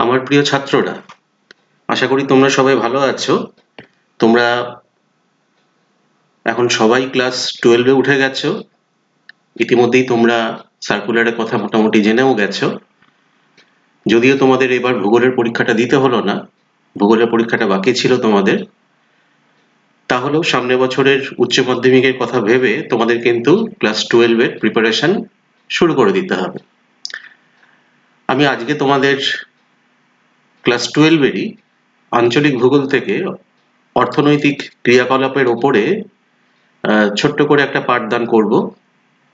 আমার প্রিয় ছাত্ররা, আশা করি তোমরা সবাই ভালো আছো। তোমরা এখন সবাই ক্লাস 12 এ উঠে গেছো। ইতিমধ্যেই তোমরা সার্কুলারের কথা মোটামুটি জেনেও গেছো। যদিও তোমাদের এবার ভূগোলের পরীক্ষাটা দিতে হলো না, ভূগোলের পরীক্ষাটা বাকি ছিল তোমাদের, তাহলেও সামনের বছরের উচ্চ মাধ্যমিকের কথা ভেবে তোমাদের কিন্তু ক্লাস 12 এর প্রিপারেশন শুরু করে দিতে হবে। আমি আজকে তোমাদের ক্লাস 12 এরই আঞ্চলিক ভূগোল থেকে অর্থনৈতিক ক্রিয়াকলাপের ওপরে ছোট্ট করে একটা পাঠদান করব।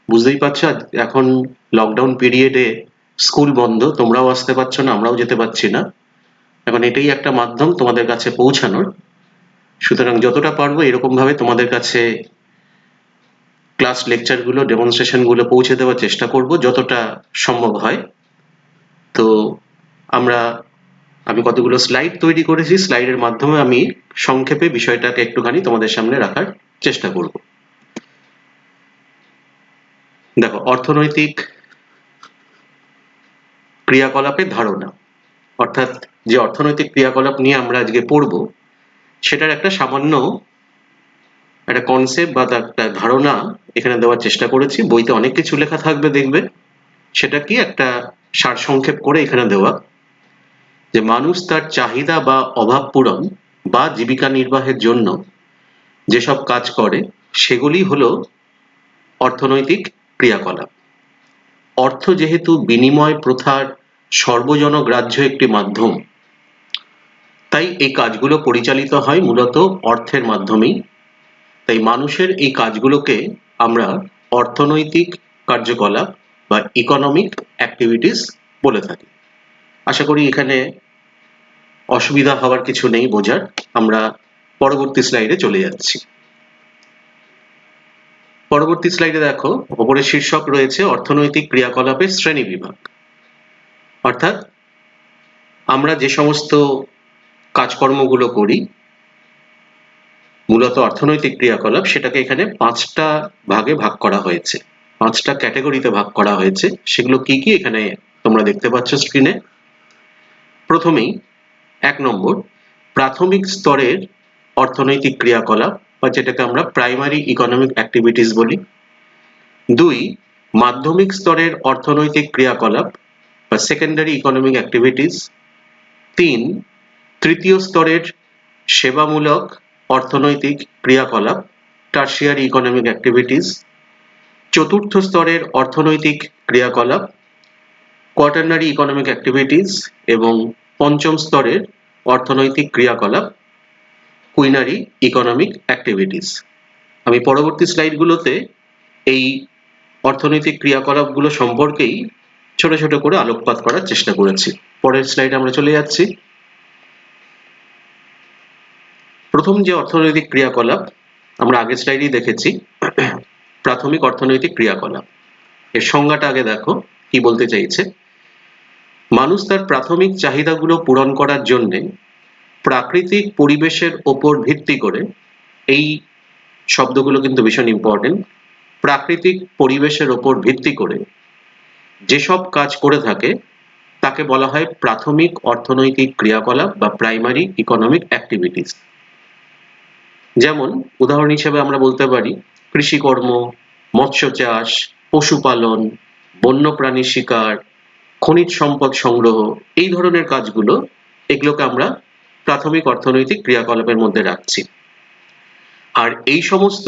বুঝতেই পারছো এখন লকডাউন পিরিয়ডে স্কুল বন্ধ, তোমরাও আসতে পারছো না, আমরাও যেতে পারছি না। এখন এটাই একটা মাধ্যম তোমাদের কাছে পৌঁছানোর। সুতরাং যতটা পারবো এরকম ভাবে তোমাদের কাছে ক্লাস লেকচারগুলো, ডেমনস্ট্রেশনগুলো পৌঁছে দেওয়ার চেষ্টা করব যতটা সম্ভব হয়। তো আমি কতগুলো স্লাইড তৈরি করেছি, স্লাইডের মাধ্যমে আমি সংক্ষেপে বিষয়টাকে একটুখানি তোমাদের সামনে রাখার চেষ্টা করব। দেখো, অর্থনৈতিক ক্রিয়াকলাপের ধারণা, অর্থাৎ যে অর্থনৈতিক ক্রিয়াকলাপ নিয়ে আমরা আজকে পড়ব সেটার একটা সামান্য একটা কনসেপ্ট বা একটা ধারণা এখানে দেওয়ার চেষ্টা করেছি। বইতে অনেক কিছু লেখা থাকবে, দেখবে সেটা কি একটা সারসংক্ষেপ করে এখানে দেওয়া, যে মানুষ তার চাহিদা বা অভাব পূরণ বা জীবিকা নির্বাহের জন্য যেসব কাজ করে সেগুলি হলো অর্থনৈতিক ক্রিয়াকলাপ। অর্থ যেহেতু বিনিময় প্রথার সর্বজনগ্রাহ্য একটি মাধ্যম, তাই এই কাজগুলো পরিচালিত হয় মূলত অর্থের মাধ্যমেই। তাই মানুষের এই কাজগুলোকে আমরা অর্থনৈতিক কার্যকলাপ বা ইকোনমিক অ্যাক্টিভিটিস বলে থাকি। আশা করি এখানে অসুবিধা হওয়ার কিছু নেই বোঝার। আমরা পরবর্তী স্লাইডে চলে যাচ্ছি। পরবর্তী স্লাইডে দেখো, ওপরে শীর্ষক রয়েছে অর্থনৈতিক ক্রিয়াকলাপের শ্রেণীবিভাগ। অর্থাৎ আমরা যে সমস্ত কাজকর্মগুলো করি মূলত অর্থনৈতিক ক্রিয়াকলাপ, সেটাকে এখানে 5টা ভাগে ভাগ করা হয়েছে, 5টা ক্যাটাগরিতে ভাগ করা হয়েছে। সেগুলো কি কি এখানে তোমরা দেখতে পাচ্ছ স্ক্রিনে। প্রথমেই 1 নম্বর, প্রাথমিক স্তরের অর্থনৈতিক ক্রিয়াকলাপ বা যেটাকে আমরা প্রাইমারি ইকোনমিক অ্যাক্টিভিটিস বলি। 2, মাধ্যমিক স্তরের অর্থনৈতিক ক্রিয়াকলাপ বা সেকেন্ডারি ইকোনমিক অ্যাক্টিভিটিস। 3, তৃতীয় স্তরের সেবামূলক অর্থনৈতিক ক্রিয়াকলাপ, টার্সিয়ারি ইকোনমিক অ্যাক্টিভিটিস। 4র্থ স্তরের অর্থনৈতিক ক্রিয়াকলাপ, কোয়াটারনারি ইকোনমিক অ্যাক্টিভিটিস। এবং 5ম স্তরের অর্থনৈতিক ক্রিয়াকলাপ, কুইনারি ইকোনমিক অ্যাক্টিভিটিস। আমি পরবর্তী স্লাইডগুলোতে এই অর্থনৈতিক ক্রিয়াকলাপগুলো সম্পর্কেই ছোট ছোট করে আলোকপাত করার চেষ্টা করেছি। পরের স্লাইডে আমরা চলে যাচ্ছি। প্রথম যে অর্থনৈতিক ক্রিয়াকলাপ আমরা আগের স্লাইডেই দেখেছি, প্রাথমিক অর্থনৈতিক ক্রিয়াকলাপ। এর সংজ্ঞাটা আগে দেখো কি বলতে চাইছে। মানুষ তার প্রাথমিক চাহিদাগুলো পূরণ করার জন্য প্রাকৃতিক পরিবেশের ওপর ভিত্তি করে, এই শব্দগুলো কিন্তু ভীষণ ইম্পর্টেন্ট, প্রাকৃতিক পরিবেশের ওপর ভিত্তি করে যেসব কাজ করে থাকে তাকে বলা হয় প্রাথমিক অর্থনৈতিক ক্রিয়াকলাপ বা প্রাইমারি ইকোনমিক অ্যাক্টিভিটিস। যেমন উদাহরণ হিসেবে আমরা বলতে পারি কৃষিকর্ম, মৎস্য চাষ, পশুপালন, বন্যপ্রাণী শিকার, খনিজ সম্পদ সংগ্রহ, এই ধরনের কাজগুলো, এগুলোকে আমরা প্রাথমিক অর্থনৈতিক ক্রিয়াকলাপের মধ্যে রাখছি। আর এই সমস্ত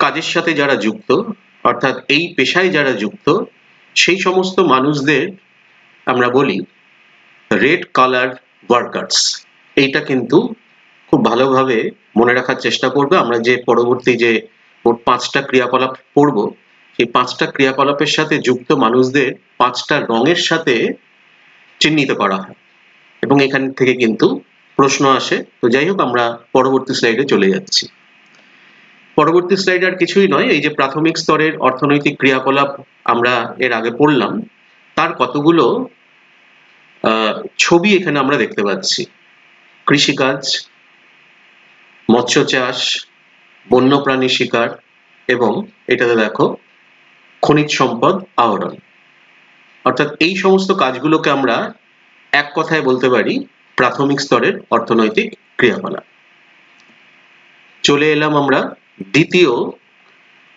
কাজের সাথে যারা যুক্ত, অর্থাৎ এই পেশায় যারা যুক্ত, সেই সমস্ত মানুষদের আমরা বলি রেড কালার ওয়ার্কার্স। এইটা কিন্তু খুব ভালোভাবে মনে রাখার চেষ্টা করবে। আমরা যে পরবর্তী যে 5টা ক্রিয়াকলাপ পড়বো, সেই 5টা ক্রিয়াকলাপের সাথে যুক্ত মানুষদের 5টা রঙের সাথে চিহ্নিত করা হয় এবং এখান থেকে কিন্তু প্রশ্ন আসে। তো যাই হোক, আমরা পরবর্তী স্লাইডে চলে যাচ্ছি। পরবর্তী স্লাইড আর কিছুই নয়, এই যে প্রাথমিক স্তরের অর্থনৈতিক ক্রিয়াকলাপ আমরা এর আগে পড়লাম, তার কতগুলো ছবি এখানে আমরা দেখতে পাচ্ছি। কৃষিকাজ, মৎস্য চাষ, বন্যপ্রাণী শিকার এবং এটাতে দেখো খনিজ সম্পদ আহরণ। অর্থাৎ এই সমস্ত কাজগুলোকে আমরা এক কথায় বলতে পারি প্রাথমিক স্তরের অর্থনৈতিক ক্রিয়াকলাপ। চলে এলাম আমরা দ্বিতীয়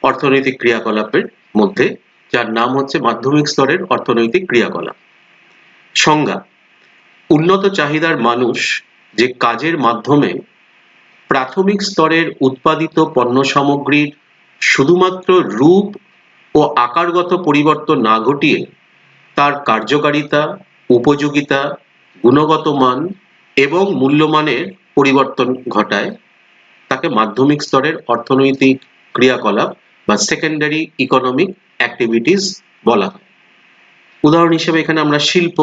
অর্থনৈতিক ক্রিয়াকলাপের মধ্যে, যার নাম হচ্ছে মাধ্যমিক স্তরের অর্থনৈতিক ক্রিয়াকলাপ। সংজ্ঞা: উন্নত চাহিদার মানুষ যে কাজের মাধ্যমে প্রাথমিক স্তরের উৎপাদিত পণ্য সামগ্রীর শুধুমাত্র রূপ ও আকারগত পরিবর্তন না ঘটিয়ে তার কার্যকারিতা, উপযোগিতা, গুণগত মান এবং মূল্যমানের পরিবর্তন ঘটায়, তাকে মাধ্যমিক স্তরের অর্থনৈতিক ক্রিয়াকলাপ বা সেকেন্ডারি ইকোনমিক অ্যাক্টিভিটিস বলা হয়। উদাহরণ হিসেবে এখানে আমরা শিল্প,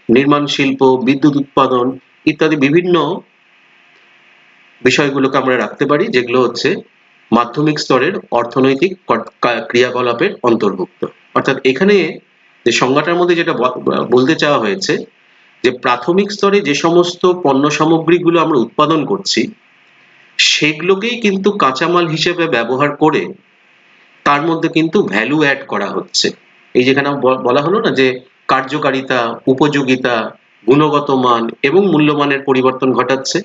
নির্মাণ শিল্প, বিদ্যুৎ উৎপাদন ইত্যাদি বিভিন্ন বিষয়গুলোকে আমরা রাখতে পারি, যেগুলো হচ্ছে মাধ্যমিক স্তরের অর্থনৈতিক ক্রিয়াকলাপের অন্তর্ভুক্ত। অর্থাৎ এখানে যে সংজ্ঞাটার মধ্যে যেটা বলতে চাওয়া হয়েছে, যে প্রাথমিক স্তরে যে সমস্ত পণ্য সামগ্রীগুলো আমরা উৎপাদন করছি সেগুলোকেই কিন্তু কাঁচামাল হিসেবে ব্যবহার করে তার মধ্যে কিন্তু ভ্যালু অ্যাড করা হচ্ছে। এই যেখানে বলা হলো না যে কার্যকারিতা, উপযোগিতা, গুণগত মান এবং মূল্যমানের পরিবর্তন ঘটাচ্ছে।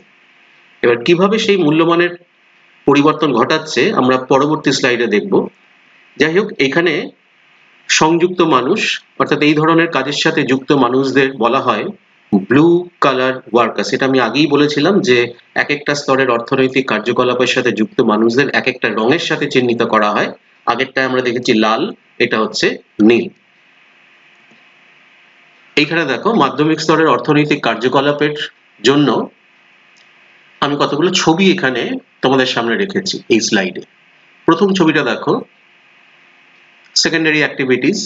এবার কিভাবে সেই মূল্যমানের পরিবর্তন ঘটাচ্ছে আমরা পরবর্তী স্লাইডে দেখব। যাই হোক, এখানে সংযুক্ত মানুষ অর্থাৎ এই ধরনের কাজের সাথে যুক্ত মানুষদের বলা হয় ব্লু কালার ওয়ার্কার্স। এটা আমি আগেই বলেছিলাম যে এক একটা স্তরের অর্থনৈতিক কার্যকলাপের সাথে যুক্ত মানুষদের এক একটা রঙের সাথে চিহ্নিত করা হয়। আগেরটায় আমরা দেখেছি লাল, এটা হচ্ছে নীল। এইখানে দেখো মাধ্যমিক স্তরের অর্থনৈতিক কার্যকলাপের জন্য আমি কতগুলো ছবি এখানে তোমাদের সামনে রেখেছি এই স্লাইডে। প্রথম ছবিটা দেখো, সেকেন্ডারি অ্যাক্টিভিটিস।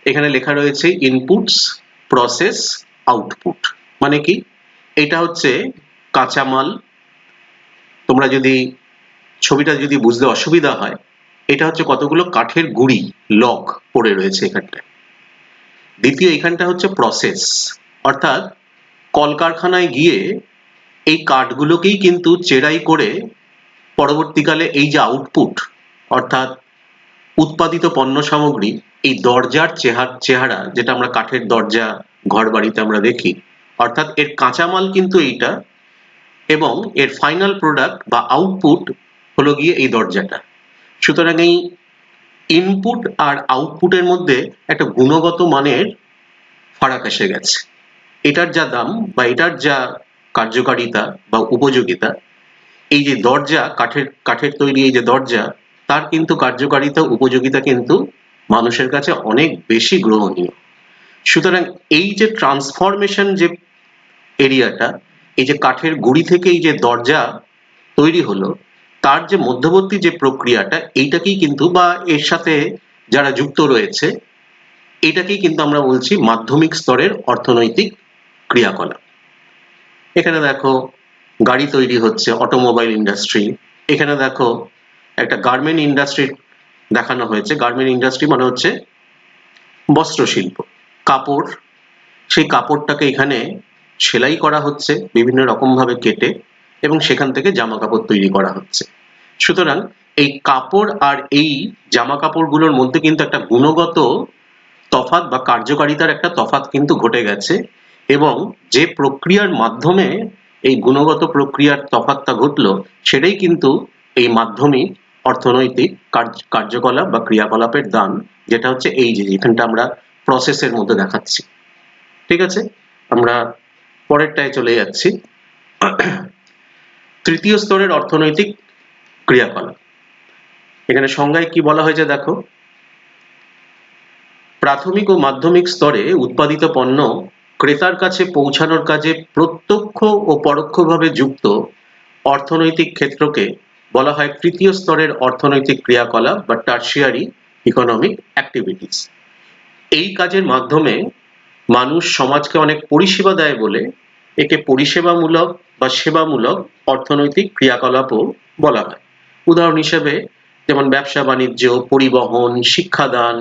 এখানে লেখা রয়েছে ইনপুটস, প্রসেস, আউটপুট। মানে কি? এটা হচ্ছে কাঁচামাল। তোমরা যদি ছবিটা যদি বুঝতে অসুবিধা হয়, এটা হচ্ছে কতগুলো কাঠের গুঁড়ি, লগ পড়ে রয়েছে এখানটায়। দ্বিতীয়, এখানটা হচ্ছে প্রসেস, অর্থাৎ কলকারখানায় গিয়ে এই কাঠগুলোকেই কিন্তু চেরাই করে পরবর্তীকালে এই যে আউটপুট অর্থাৎ উৎপাদিত পণ্য সামগ্রী, এই দরজার চেহারা যেটা আমরা কাঠের দরজা ঘর বাড়িতে আমরা দেখি, অর্থাৎ এর কাঁচামাল কিন্তু এইটা এবং এর ফাইনাল প্রোডাক্ট বা আউটপুট হলো গিয়ে এই দরজাটা। সুতরাং এই ইনপুট আর আউটপুটের মধ্যে একটা গুণগত মানের ফারাক এসে গেছে। এটার যা দাম বা এটার যা কার্যকারিতা বা উপযোগিতা, এই যে দরজা কাঠের তৈরি এই যে দরজা, তার কিন্তু কার্যকারিতা উপযোগিতা কিন্তু মানুষের কাছে অনেক বেশি গ্রহণীয়। সুতরাং এই যে ট্রান্সফরমেশন যে এরিয়াটা, এই যে কাঠের গুঁড়ি থেকে এই যে দরজা তৈরি হলো, তার যে মধ্যবর্তী যে প্রক্রিয়াটা, এইটাকেই কিন্তু বা এর সাথে যারা যুক্ত রয়েছে, এটাকেই কিন্তু আমরা বলছি মাধ্যমিক স্তরের অর্থনৈতিক ক্রিয়াকলাপ। এখানে দেখো গাড়ি তৈরি হচ্ছে, অটোমোবাইল ইন্ডাস্ট্রি। এখানে দেখো একটা গার্মেন্ট ইন্ডাস্ট্রি দেখানো হয়েছে। গার্মেন্ট ইন্ডাস্ট্রি মানে হচ্ছে বস্ত্র শিল্প, কাপড়। সেই কাপড়টাকে এখানে সেলাই করা হচ্ছে বিভিন্ন রকম ভাবে কেটে, এবং সেখান থেকে জামা কাপড় তৈরি করা হচ্ছে। সুতরাং এই কাপড় আর এই জামা কাপড়গুলোর মধ্যে কিন্তু একটা গুণগত তফাৎ বা কার্যকারিতার একটা তফাৎ কিন্তু ঘটে গেছে, এবং যে প্রক্রিয়ার মাধ্যমে এই গুণগত প্রক্রিয়ার তফাৎটা ঘটলো, সেটাই কিন্তু এই মাধ্যমিক অর্থনৈতিক কার্যকলাপ বা ক্রিয়াকলাপের দান, যেটা হচ্ছে এই যে যেখানটা আমরা প্রসেসের মধ্যে দেখাচ্ছি। ঠিক আছে, আমরা পরেরটায় চলে যাচ্ছি। তৃতীয় স্তরের অর্থনৈতিক ক্রিয়াকলাপ। এখানে সংজ্ঞায় কি বলা হয়েছে দেখো, প্রাথমিক ও মাধ্যমিক স্তরে উৎপাদিত পণ্য ক্রেতার কাছে পৌঁছানোর কাজে প্রত্যক্ষ ও পরোক্ষভাবে যুক্ত অর্থনৈতিক ক্ষেত্রকে বলা হয় তৃতীয় স্তরের অর্থনৈতিক ক্রিয়াকলাপ বা টার্সিয়ারি ইকোনমিক অ্যাক্টিভিটিস। এই কাজের মাধ্যমে মানুষ সমাজকে অনেক পরিষেবা দেয় বলে একে পরিষেবামূলক বা সেবামূলক অর্থনৈতিক ক্রিয়াকলাপও বলা হয়। উদাহরণ হিসেবে যেমন ব্যবসা বাণিজ্য, পরিবহন, শিক্ষাদান,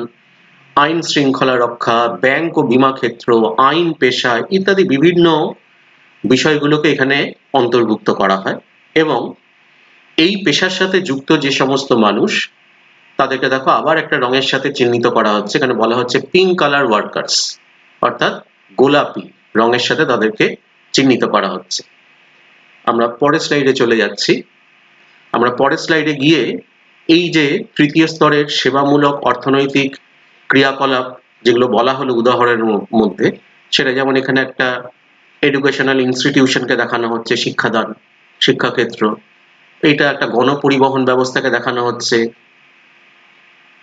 আইন শৃঙ্খলা রক্ষা, ব্যাংক ও বীমা ক্ষেত্র, আইন পেশা ইত্যাদি বিভিন্ন বিষয়গুলোকে এখানে অন্তর্ভুক্ত করা হয়। এবং এই পেশার সাথে যুক্ত যে সমস্ত মানুষ, তাদেরকে দেখো আবার একটা রঙের সাথে চিহ্নিত করা হচ্ছে। এখানে বলা হচ্ছে পিঙ্ক কালার ওয়ার্কার্স, অর্থাৎ গোলাপি রঙের সাথে তাদেরকে চিহ্নিত করা হচ্ছে। আমরা পরের স্লাইডে চলে যাচ্ছি। আমরা পরের স্লাইডে গিয়ে এই যে তৃতীয় স্তরের সেবামূলক অর্থনৈতিক ক্রিয়াকলাপ যেগুলো বলা হলো উদাহরণের মধ্যে, সেটা যেমন এখানে একটা এডুকেশনাল ইনস্টিটিউশনকে দেখানো হচ্ছে, শিক্ষাদান, শিক্ষাক্ষেত্র। এটা একটা গণপরিবহন ব্যবস্থাকে দেখানো হচ্ছে,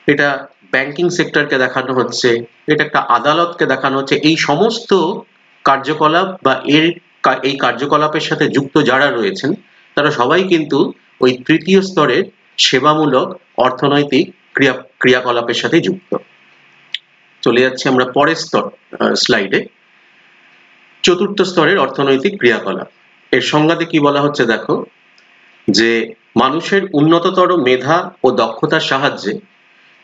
এটা ব্যাংকিং সেক্টরকে দেখানো হচ্ছে, এটা একটা আদালতকে দেখানো হচ্ছে। এই সমস্ত কার্যকলাপ বা এই কার্যকলাপের সাথে যুক্ত যারা রয়েছেন তারা সবাই কিন্তু ওই তৃতীয় স্তরের সেবামূলক অর্থনৈতিক ক্রিয়াকলাপের সাথে যুক্ত। চলে যাচ্ছি আমরা পরের স্লাইডে। চতুর্থ স্তরের অর্থনৈতিক ক্রিয়াকলাপ, এর সংজ্ঞাতে কি বলা হচ্ছে দেখো, যে মানুষের উন্নততর মেধা ও দক্ষতার সাহায্যে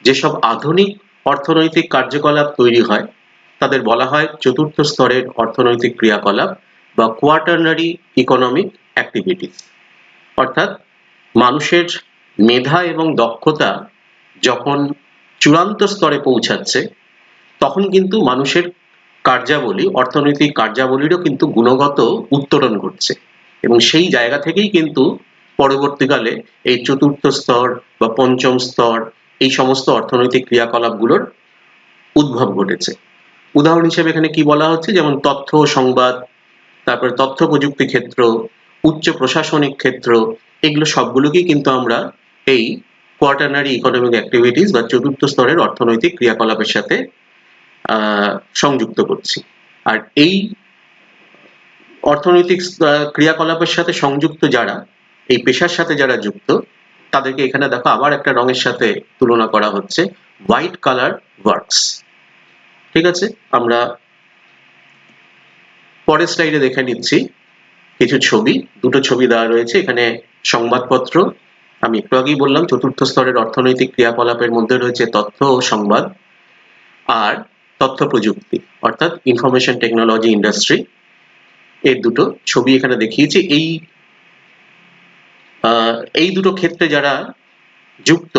যেসব আধুনিক অর্থনৈতিক কার্যকলাপ তৈরি হয় তাদের বলা হয় চতুর্থ স্তরের অর্থনৈতিক ক্রিয়াকলাপ বা কোয়াটারনারি ইকোনমিক অ্যাক্টিভিটিস। অর্থাৎ মানুষের মেধা এবং দক্ষতা যখন চূড়ান্ত স্তরে পৌঁছাচ্ছে তখন কিন্তু মানুষের কার্যাবলী, অর্থনৈতিক কার্যাবলীরও কিন্তু গুণগত উত্তরণ ঘটছে, এবং সেই জায়গা থেকেই কিন্তু পরবর্তীকালে এই চতুর্থ স্তর বা পঞ্চম স্তর এই সমস্ত অর্থনৈতিক ক্রিয়াকলাপগুলোর উদ্ভব ঘটেছে। উদাহরণ হিসেবে এখানে কি বলা হচ্ছে, যেমন তথ্য ও সংবাদ, তারপরে তথ্য প্রযুক্তি ক্ষেত্র, উচ্চ প্রশাসনিক ক্ষেত্র, এগুলো সবগুলোকেই কিন্তু আমরা এই কোয়াটারনারি ইকোনমিক অ্যাক্টিভিটিস বা চতুর্থ স্তরের অর্থনৈতিক ক্রিয়াকলাপের সাথে সংযুক্ত করছি। আর এই অর্থনৈতিক ক্রিয়াকলাপের সাথে সংযুক্ত যারা, এই পেশার সাথে যারা যুক্ত, তাদেরকে এখানে দেখো আবার একটা রঙের সাথে তুলনা করা হচ্ছে, হোয়াইট কালার ওয়ার্কস। ঠিক আছে, আমরা পরের স্লাইডে দেখে নিচ্ছি কিছু ছবি, দুটো ছবি দেওয়া রয়েছে এখানে। সংবাদপত্র, আমি একটু আগেই বললাম চতুর্থ স্তরের অর্থনৈতিক ক্রিয়াকলাপের মধ্যে রয়েছে তথ্য ও সংবাদ আর তথ্য প্রযুক্তি, অর্থাৎ ইনফরমেশন টেকনোলজি ইন্ডাস্ট্রি। এর দুটো ছবি এখানে দেখিয়েছি। এই দুটো ক্ষেত্রে যারা যুক্ত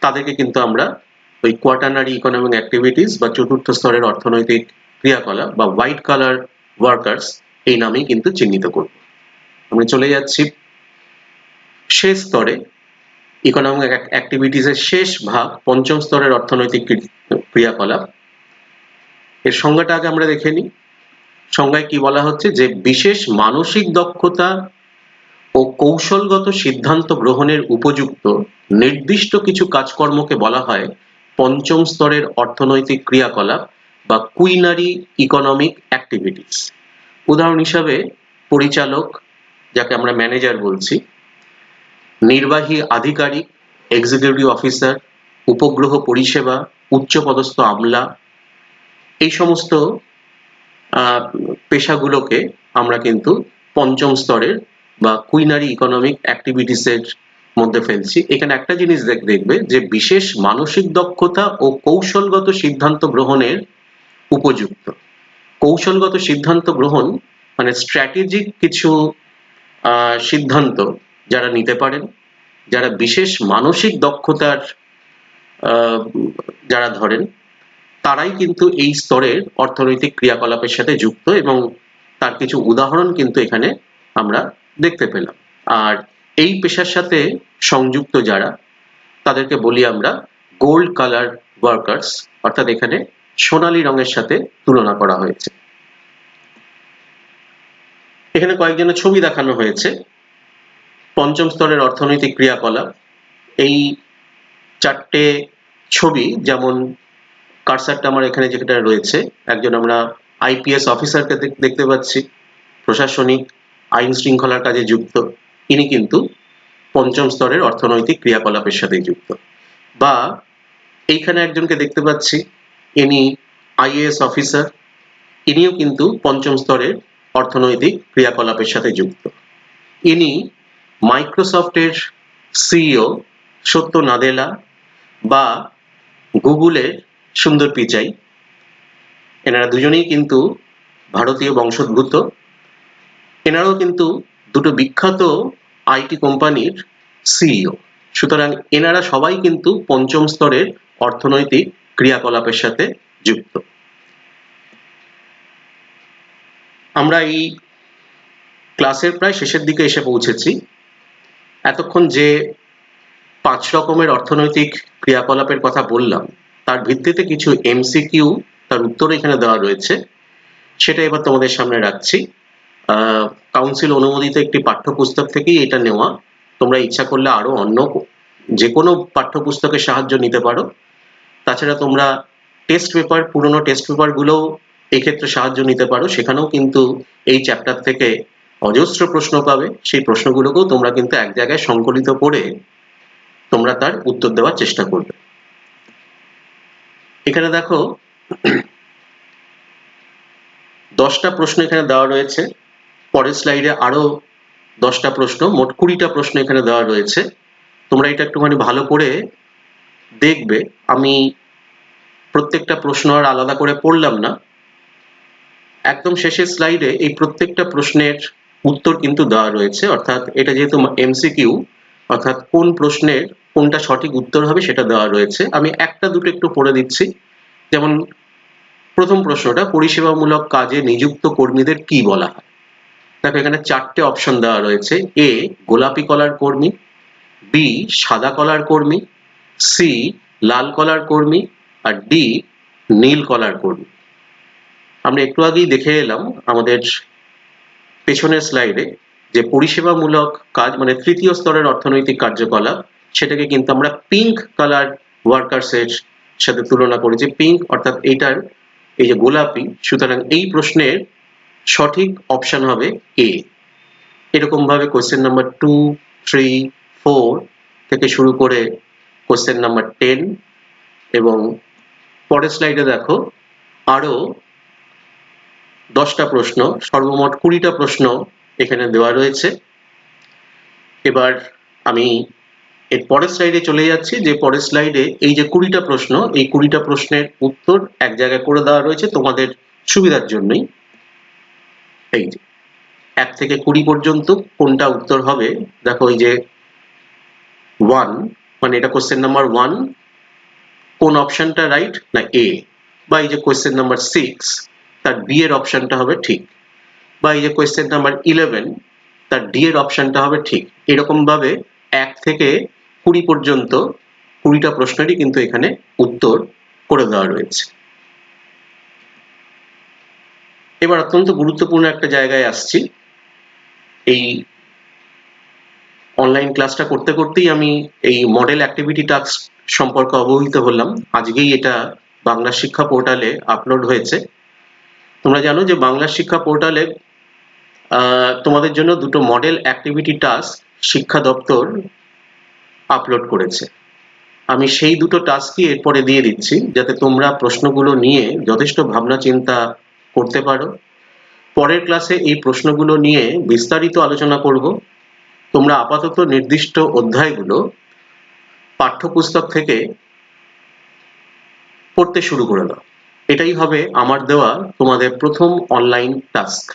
তাদেরকে কিন্তু আমরা ওই কোয়াটারনারি ইকোনমিক অ্যাক্টিভিটিস বা চতুর্থ স্তরের অর্থনৈতিক ক্রিয়াকলাপ বা হোয়াইট কালার ওয়ার্কার্স এই নামেই কিন্তু চিহ্নিত করব। আমি চলে যাচ্ছি শেষ স্তরে, ইকোনমিক অ্যাক্টিভিটিসের শেষ ভাগ, পঞ্চম স্তরের অর্থনৈতিক ক্রিয়াকলাপ। এর সংজ্ঞাটা আগে আমরা দেখে নিই। সংজ্ঞায় কি বলা হচ্ছে, যে বিশেষ মানসিক দক্ষতা ও কৌশলগত সিদ্ধান্ত গ্রহণের উপযুক্ত নির্দিষ্ট কিছু কাজকর্মকে বলা হয় পঞ্চম স্তরের অর্থনৈতিক ক্রিয়াকলাপ বা কুইনারি ইকোনমিক অ্যাক্টিভিটিস। উদাহরণ হিসাবে পরিচালক, যাকে আমরা ম্যানেজার বলছি, নির্বাহী আধিকারিক, এক্সিকিউটিভ অফিসার, উপগ্রহ পরিষেবা, উচ্চপদস্থ আমলা, এই সমস্ত পেশাগুলোকে আমরা কিন্তু পঞ্চম স্তরের বা কুইনারি ইকোনমিক অ্যাক্টিভিটিসের মধ্যে ফেলছি। এখানে একটা জিনিস দেখবে, যে বিশেষ মানসিক দক্ষতা ও কৌশলগত সিদ্ধান্ত গ্রহণের উপযুক্ত। কৌশলগত সিদ্ধান্ত গ্রহণ মানে স্ট্র্যাটেজিক কিছু সিদ্ধান্ত যারা নিতে পারেন, যারা বিশেষ মানসিক দক্ষতার যারা ধরেন, তারাই কিন্তু এই স্তরের অর্থনৈতিক ক্রিয়াকলাপের সাথে যুক্ত, এবং তার কিছু উদাহরণ কিন্তু এখানে আমরা দেখতে পেলাম। আর এই পেশার সাথে সংযুক্ত যারা, তাদেরকে বলি আমরা গোল্ড কালার ওয়ার্কার্স, অর্থাৎ এখানে সোনালী রঙের সাথে তুলনা করা হয়েছে। এখানে কয়েকজনের ছবি দেখানো হয়েছে পঞ্চম স্তরের অর্থনৈতিক ক্রিয়াকলাপ। এই চারটে ছবি, যেমন কার্সারটা আমার এখানে যেটা রয়েছে, একজন আমরা আইপিএস অফিসারকে দেখতে পাচ্ছি, প্রশাসনিক আইন শৃঙ্খলার কাজে যুক্ত, ইনি কিন্তু পঞ্চম স্তরের অর্থনৈতিক ক্রিয়াকলাপের সাথে যুক্ত। বা এইখানে একজনকে দেখতে পাচ্ছি, ইনি আইএএস অফিসার, ইনিও কিন্তু পঞ্চম স্তরের অর্থনৈতিক ক্রিয়াকলাপের সাথে যুক্ত। ইনি মাইক্রোসফটের সিইও সত্য নাদেলা বা গুগলের সুন্দর পিচাই, এনারা দুজনেই কিন্তু ভারতীয় বংশোদ্ভূত। এনারাও কিন্তু দুটো বিখ্যাত আইটি কোম্পানির সিইও। সুতরাং এনারা সবাই কিন্তু পঞ্চম স্তরের অর্থনৈতিক ক্রিয়াকলাপের সাথে যুক্ত। আমরা এই ক্লাসের প্রায় শেষের দিকে এসে পৌঁছেছি। এতক্ষণ যে 5 রকমের অর্থনৈতিক ক্রিয়াকলাপের কথা বললাম, তার ভিত্তিতে কিছু এমসিকিউ, তার উত্তর এখানে দেওয়া রয়েছে, সেটা এবার তোমাদের সামনে রাখছি। কাউন্সিল অনুমোদিত একটি পাঠ্যপুস্তক থেকেই এটা নেওয়া। তোমরা ইচ্ছা করলে আরো অন্য যে কোনো পাঠ্যপুস্তকের সাহায্য নিতে পারো। তাছাড়া তোমরা টেস্ট পেপার, পুরনো টেস্ট পেপারগুলো এক্ষেত্রে সাহায্য নিতে পারো। সেখানেও কিন্তু এই চ্যাপ্টার থেকে অজস্র প্রশ্ন পাবে। সেই প্রশ্নগুলোকেও তোমরা কিন্তু এক জায়গায় সংকলিত করে তোমরা তার উত্তর দেওয়ার চেষ্টা করবে। এখানে দেখো 10টা প্রশ্ন এখানে দেওয়া রয়েছে। পরের স্লাইডে আরো 10টা প্রশ্ন, মোট 20টা প্রশ্ন এখানে দেওয়া রয়েছে। তোমরা এটা একটুখানি ভালো করে দেখবে। আমি প্রত্যেকটা প্রশ্ন আর আলাদা করে পড়লাম না। একদম শেষের স্লাইডে এই প্রত্যেকটা প্রশ্নের উত্তর কিন্তু দেওয়া রয়েছে, অর্থাৎ এটা যেহেতু এমসিকিউ, অর্থাৎ কোন প্রশ্নের কোনটা সঠিক উত্তর হবে সেটা দেওয়া রয়েছে। আমি একটা দুটো একটু পড়ে দিচ্ছি। যেমন প্রথম প্রশ্নটা, পরিষেবামূলক কাজে নিযুক্ত কর্মীদের কি বলা হয়? দেখো এখানে 4টে অপশন দেওয়া রয়েছে। এ গোলাপি কলার কর্মী, বি সাদা কলার কর্মী, সি লাল কলার কর্মী, আর ডি নীল কলার কর্মী। আমরা একটু আগেই দেখে এলাম আমাদের পেছনের স্লাইডে যে পরিষেবামূলক কাজ মানে তৃতীয় স্তরের অর্থনৈতিক কার্যকলাপ, সেটাকে কিন্তু আমরা পিঙ্ক কালার ওয়ার্কার্সের সাথে তুলনা করেছি। পিঙ্ক অর্থাৎ এইটার এই যে গোলাপি, সুতরাং এই প্রশ্নের সঠিক অপশন হবে এ। এরকম ভাবে কোয়েশ্চেন নাম্বার 2, 3, 4 থেকে শুরু করে কোয়েশ্চেন নাম্বার 10 এবং পরের স্লাইডে দেখো আরো 10টা প্রশ্ন, সর্বমোট 20টা প্রশ্ন এখানে দেওয়া রয়েছে। এবার আমি এর পরের স্লাইডে চলে যাচ্ছি। যে পরের স্লাইডে এই যে 20টা প্রশ্ন, এই 20টা প্রশ্নের উত্তর এক জায়গায় করে দেওয়া রয়েছে তোমাদের সুবিধার জন্যই। এই যে 1 থেকে 20 পর্যন্ত কোনটা উত্তর হবে, দেখো এই যে 1 মানে এটা কোয়েশ্চেন নাম্বার 1, কোন অপশনটা রাইট না এ, বা এই যে কোয়েশ্চেন নাম্বার 6 তার বি এর অপশনটা হবে ঠিক, বা এই যে কোয়েশ্চেন নাম্বার 11 তার ডি এর অপশনটা হবে ঠিক। এরকম ভাবে 1 থেকে 20 পর্যন্ত 20টা প্রশ্নেরই কিন্তু এখানে উত্তর করে দেওয়া রয়েছে। এবার অত্যন্ত গুরুত্বপূর্ণ একটা জায়গায় আসছি। এই অনলাইন ক্লাসটা করতে করতেই আমি এই মডেল অ্যাক্টিভিটি টাস্ক সম্পর্কে অবহিত হলাম। আজকেই এটা বাংলা শিক্ষা পোর্টালে আপলোড হয়েছে। তোমরা জানো যে বাংলা শিক্ষা পোর্টালে তোমাদের জন্য দুটো মডেল অ্যাক্টিভিটি টাস্ক শিক্ষা দপ্তর আপলোড করেছে। আমি সেই দুটো টাস্কই এরপরে দিয়ে দিচ্ছি, যাতে তোমরা প্রশ্নগুলো নিয়ে যথেষ্ট ভাবনা চিন্তা করতে পারো। পরের ক্লাসে এই প্রশ্নগুলো নিয়ে বিস্তারিত আলোচনা করব। তোমরা আপাতত নির্দিষ্ট অধ্যায়গুলো পাঠ্যপুস্তক থেকে পড়তে শুরু করে দাও। এটাই হবে আমার দেওয়া তোমাদের প্রথম অনলাইন টাস্ক।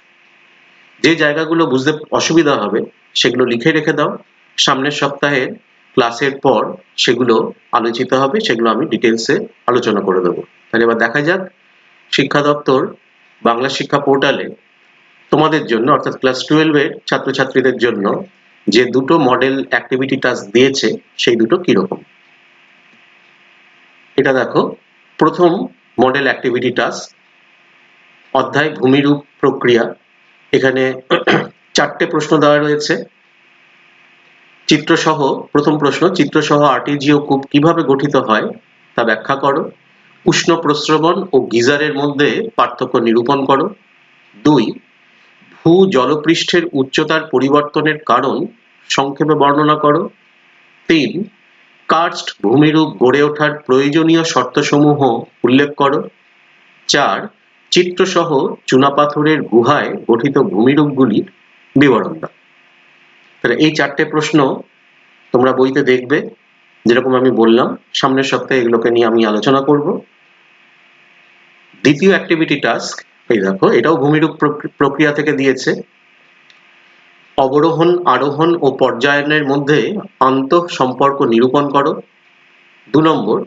যে জায়গাগুলো বুঝতে অসুবিধা হবে সেগুলো লিখে রেখে দাও। সামনের সপ্তাহের ক্লাসের পর সেগুলো আলোচিত হবে, সেগুলো আমি ডিটেলসে আলোচনা করে দেবো। তাহলে এবার দেখা যাক শিক্ষা দপ্তর বাংলা শিক্ষা পোর্টালে তোমাদের জন্য অর্থাৎ ক্লাস 12-এর ছাত্রছাত্রীদের জন্য যে দুটো মডেল অ্যাক্টিভিটি টাস্ক দিয়েছে সেই দুটো কিরকম। এটা দেখো প্রথম মডেল অ্যাক্টিভিটি টাস্ক, অধ্যায় ভূমিরূপ প্রক্রিয়া। এখানে 4টে প্রশ্ন দেওয়া রয়েছে চিত্রসহ। প্রথম প্রশ্ন, চিত্রসহ আর্টিজিও কূপ কিভাবে গঠিত হয় তা ব্যাখ্যা করো। উষ্ণ প্রস্রবণ ও গিজারের মধ্যে পার্থক্য নিরূপণ করো। 2 ভূ জলপৃষ্ঠের উচ্চতার পরিবর্তনের কারণ সংক্ষেপে বর্ণনা করো। 3 কার্স্ট ভূমিরূপ গড়ে ওঠার প্রয়োজনীয় শর্তসমূহ উল্লেখ করো। 4 চিত্রসহ চুনাপাথরের গুহায় গঠিত ভূমিরূপগুলির বিবরণ দাও। তাহলে এই 4টে প্রশ্ন তোমরা বইতে দেখবে। যেরকম আমি বললাম সামনের সপ্তাহে এগুলোকে নিয়ে আমি আলোচনা করব। দ্বিতীয় অ্যাক্টিভিটি টাস্ক, এই দেখো এটাও ভূমিরূপ প্রক্রিয়া থেকে দিয়েছে। অবরোহণ, আরোহণ ও পর্যায়নের মধ্যে আন্তঃ সম্পর্ক নিরূপণ করো। 2 নম্বর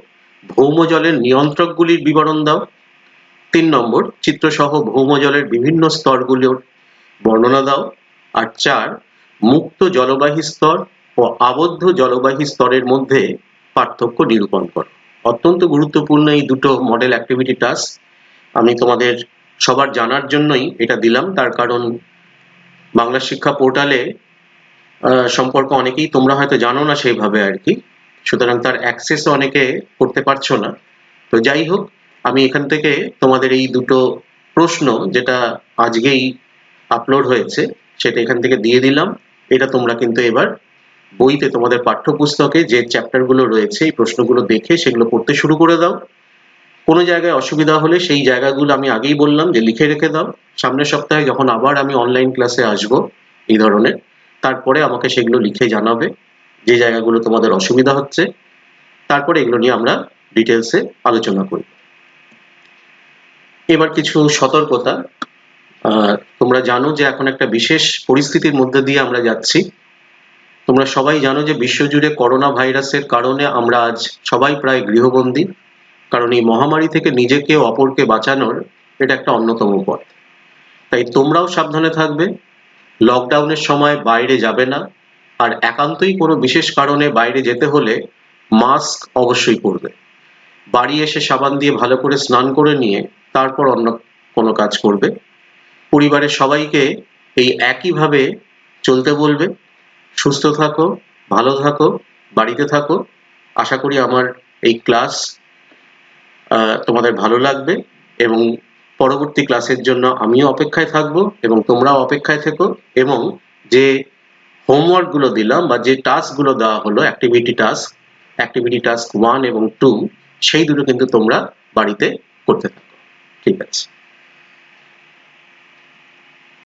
ভৌম জলের নিয়ন্ত্রকগুলির বিবরণ দাও। 3 নম্বর, চিত্রসহ ভৌমজলের বিভিন্ন স্তরগুলোর বর্ণনা দাও। আর 4, মুক্ত জলবাহী স্তর ও আবদ্ধ জলবাহী স্তরের মধ্যে পার্থক্য নিরূপণ করো। অত্যন্ত গুরুত্বপূর্ণ এই দুটো মডেল অ্যাক্টিভিটি টাস্ক। আমি তোমাদের সবার জানার জন্যই এটা দিলাম, তার কারণ বাংলা শিক্ষা পোর্টালে সম্পর্কে অনেকেই তোমরা হয়তো জানো না সেইভাবে আর কি, সুতরাং তার অ্যাক্সেসও অনেকে করতে পারছো না। তো যাই হোক, আমি এখান থেকে তোমাদের এই দুটো প্রশ্ন যেটা আজকেই আপলোড হয়েছে সেটা এখান থেকে দিয়ে দিলাম। এটা তোমরা কিন্তু এবার বইতে তোমাদের পাঠ্যপুস্তকে যে চ্যাপ্টারগুলো রয়েছে এই প্রশ্নগুলো দেখে সেগুলো পড়তে শুরু করে দাও। কোনো জায়গায় অসুবিধা হলে সেই জায়গাগুলো আমি আগেই বললাম যে লিখে রেখে দাও। সামনের সপ্তাহে যখন আবার আমি অনলাইন ক্লাসে আসবো এই ধরনের, তারপরে আমাকে সেগুলো লিখে জানাবে যে জায়গাগুলো তোমাদের অসুবিধা হচ্ছে, তারপরে এগুলো নিয়ে আমরা ডিটেলসে আলোচনা করি। এবার কিছু সতর্কতা। তোমরা জানো যে এখন একটা বিশেষ পরিস্থিতির মধ্যে দিয়ে আমরা যাচ্ছি। তোমরা সবাই জানো যে বিশ্বজুড়ে করোনা ভাইরাসের কারণে আমরা আজ সবাই প্রায় গৃহবন্দী, কারণ এই মহামারী থেকে নিজেকে ও অপরকে বাঁচানোর এটা একটা অন্যতম পথ। তাই তোমরাও সাবধানে থাকবে, লকডাউনের সময় বাইরে যাবে না, আর একান্তই কোনো বিশেষ কারণে বাইরে যেতে হলে মাস্ক অবশ্যই পরবে। বাড়ি এসে সাবান দিয়ে ভালো করে স্নান করে নিয়ে তারপর অন্য কোনো কাজ করবে। পরিবারের সবাইকে এই একইভাবে চলতে বলবে। সুস্থ থাকো, ভালো থাকো, বাড়িতে থাকো। আশা করি আমার এই ক্লাস তোমাদের ভালো লাগবে এবং পরবর্তী ক্লাসের জন্য আমিও অপেক্ষায় থাকবো এবং তোমরাও অপেক্ষায় থেকো। এবং যে হোমওয়ার্ক গুলো দিলাম বা যে টাস্ক গুলো দেওয়া হলো, অ্যাক্টিভিটি টাস্ক 1 এবং 2, সেই দুটো কিন্তু তোমরা বাড়িতে করতে থাকো। ঠিক আছে।